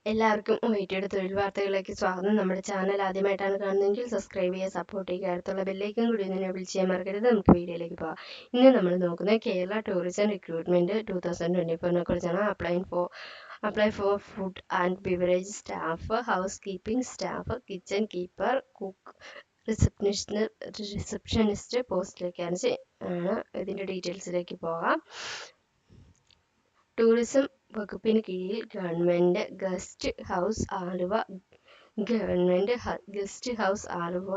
എല്ലാവർക്കും ഒ-ഐ-ടിയുടെ തൊഴിൽ വാർത്തകളിലേക്ക് സ്വാഗതം. നമ്മുടെ ചാനൽ ആദ്യമായിട്ടാണ് കാണുന്നതെങ്കിൽ സബ്സ്ക്രൈബ് ചെയ്യുക, സപ്പോർട്ട് ചെയ്യുക, അടുത്തുള്ള ബെല്ലൈക്കൺ കൂടി ഒന്ന് എനേബിൾ ചെയ്യാൻ മറക്കരുത്. നമുക്ക് വീഡിയോയിലേക്ക് പോകാം. ഇന്ന് നമ്മൾ നോക്കുന്നത് കേരള ടൂറിസം റിക്രൂട്ട്മെന്റ് 2024 കുറിച്ചാണ്. Apply for food and beverage staff, housekeeping staff, kitchen keeper, cook, receptionist പോസ്റ്റിലേക്കാണ് ഇതിന്റെ ഡീറ്റെയിൽസിലേക്ക് പോകാം. ടൂറിസം വകുപ്പിന് കീഴിൽ government guest house Aluva,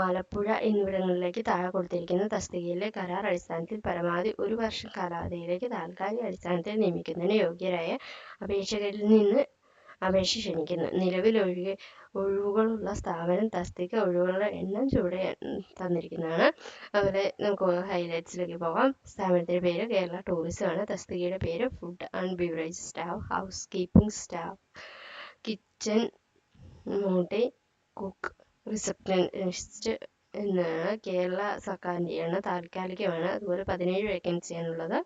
Alappuzha എന്നിവിടങ്ങളിലേക്ക് താഴെ കൊടുത്തിരിക്കുന്ന തസ്തികയിലെ കരാർ അടിസ്ഥാനത്തിൽ പരമാവധി 1 വർഷം കാലാവധിയിലേക്ക് താൽക്കാലിക അടിസ്ഥാനത്തിൽ നിയമിക്കുന്നതിന് യോഗ്യരായ അപേക്ഷകരിൽ നിന്ന് അപേക്ഷ ക്ഷണിക്കുന്നു. നിലവിൽ ഒഴിവുകളുള്ള സ്ഥാപനം, തസ്തിക ഒഴിവുകളുടെ എണ്ണം ചുവടെ തന്നിരിക്കുന്നതാണ്. അതുപോലെ നമുക്ക് ഹൈലൈറ്റ്സിലേക്ക് പോകാം. സ്ഥാപനത്തിന്റെ പേര് കേരള ടൂറിസം ആണ്. തസ്തികയുടെ പേര് food and beverage staff, housekeeping staff, kitchen മോട്ടി, കുക്ക്, റിസപ്ഷനിസ്റ്റ് എന്നാണ്. കേരള സർക്കാരിൻ്റെയാണ്, താൽക്കാലികമാണ്. അതുപോലെ 17 വേക്കൻസിയാണുള്ളത്.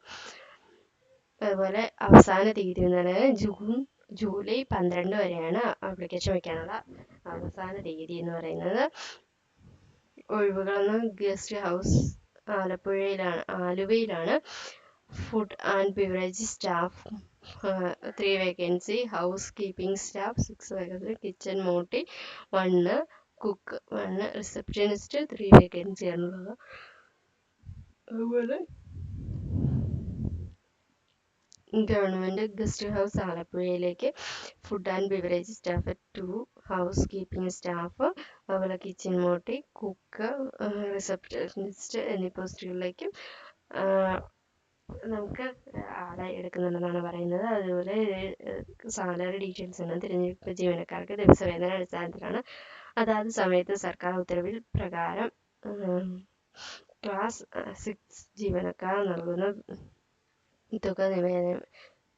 അതുപോലെ അവസാന തീയതി എന്ന് പറയുന്നത് ജൂലൈ 12 വരെയാണ് ആപ്ലിക്കേഷൻ വയ്ക്കാനുള്ള അവസാന തീയതി എന്ന് പറയുന്നത്. ഒഴിവുകളെന്ന് ഗസ്റ്റ് ഹൗസ് ആലുവയിലാണ്. Food and beverage staff 3 vacancy, housekeeping staff 6 vacancy, kitchen മോട്ടി 1, കുക്ക് 1, റിസപ്ഷനിസ്റ്റ് 3 വേക്കൻസിയാണുള്ളത്. അതുപോലെ ഗവൺമെന്റ് ഗസ്റ്റ് ഹൗസ് ആലപ്പുഴയിലേക്ക് food and beverage staff 2, housekeeping staff, അതുപോലെ കിച്ചൺ മോട്ടി, കുക്ക്, റിസപ്ഷനിസ്റ്റ് എന്നീ പോസ്റ്റുകളിലേക്കും നമുക്ക് ആളെ എടുക്കുന്നുണ്ടെന്നാണ് പറയുന്നത്. അതുപോലെ സാലറി ഡീറ്റെയിൽസ് ആണ്. തിരഞ്ഞെടുപ്പ് ജീവനക്കാർക്ക് ദിവസവേതന അടിസ്ഥാനത്തിലാണ് അതാത് സമയത്ത് സർക്കാർ ഉത്തരവിൽ പ്രകാരം ക്ലാസ് 6 ജീവനക്കാർ നൽകുന്ന തുക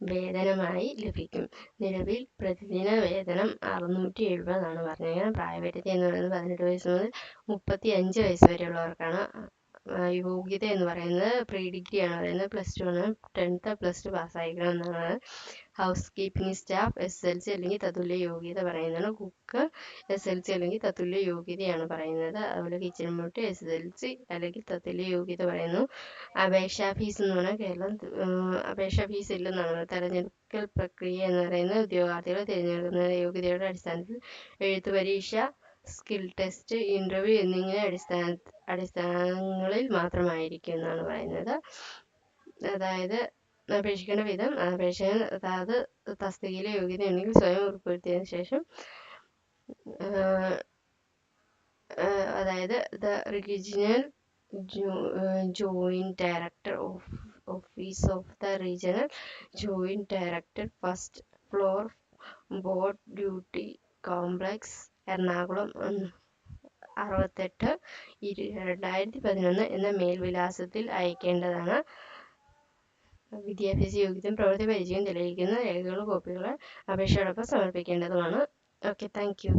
വേതനമായി ലഭിക്കും. നിലവിൽ പ്രതിദിന വേതനം 670 ആണ് പറഞ്ഞിരിക്കുന്നത്. പ്രായപരിധി എന്ന് പറയുന്നത് 18 വയസ്സ് മുതൽ 35 വയസ്സ് വരെയുള്ളവർക്കാണ്. യോഗ്യത എന്ന് പറയുന്നത് പ്രീ ഡിഗ്രി ആണ് പറയുന്നത്. +2 ആണ്. 10th +2 പാസ്സായിരിക്കണം എന്നാണ്. ഹൗസ് കീപ്പിംഗ് സ്റ്റാഫ് SLC അല്ലെങ്കിൽ തത്തുല്യ യോഗ്യത പറയുന്നതാണ്. കുക്ക് SLC അല്ലെങ്കിൽ തത്തുല്യ യോഗ്യതയാണ് പറയുന്നത്. അതുപോലെ കിച്ചൺ മോട്ടി SLC അല്ലെങ്കിൽ തത്തുല്യ യോഗ്യത പറയുന്നു. അപേക്ഷാ ഫീസ് എന്ന് പറഞ്ഞാൽ അപേക്ഷാ ഫീസ് ഇല്ലെന്നാണ്. തെരഞ്ഞെടുക്കൽ പ്രക്രിയ എന്ന് പറയുന്നത് ഉദ്യോഗാർത്ഥികളെ തിരഞ്ഞെടുക്കുന്ന യോഗ്യതയുടെ അടിസ്ഥാനത്തിൽ എഴുത്തു പരീക്ഷ, സ്കിൽ ടെസ്റ്റ്, ഇന്റർവ്യൂ എന്നിങ്ങനെ അടിസ്ഥാനങ്ങളിൽ മാത്രമായിരിക്കും എന്നാണ് പറയുന്നത്. അതായത് അപേക്ഷിക്കേണ്ട വിധം, അപേക്ഷകൻ അതാത് തസ്തികയിലെ യോഗ്യത ഉണ്ടെങ്കിൽ സ്വയം ഉറപ്പുവരുത്തിയതിനു ശേഷം അതായത് the regional joint director office of the regional joint director, first floor, board duty complex, Ernakulam 68 2011 എന്ന മേൽവിലാസത്തിൽ അയക്കേണ്ടതാണ്. വിദ്യാഭ്യാസ യോഗ്യതയും പ്രവൃത്തി പരിചയവും തെളിയിക്കുന്ന രേഖകളും കോപ്പികൾ അപേക്ഷയോടൊപ്പം സമർപ്പിക്കേണ്ടതുമാണ്. Okay, thank U.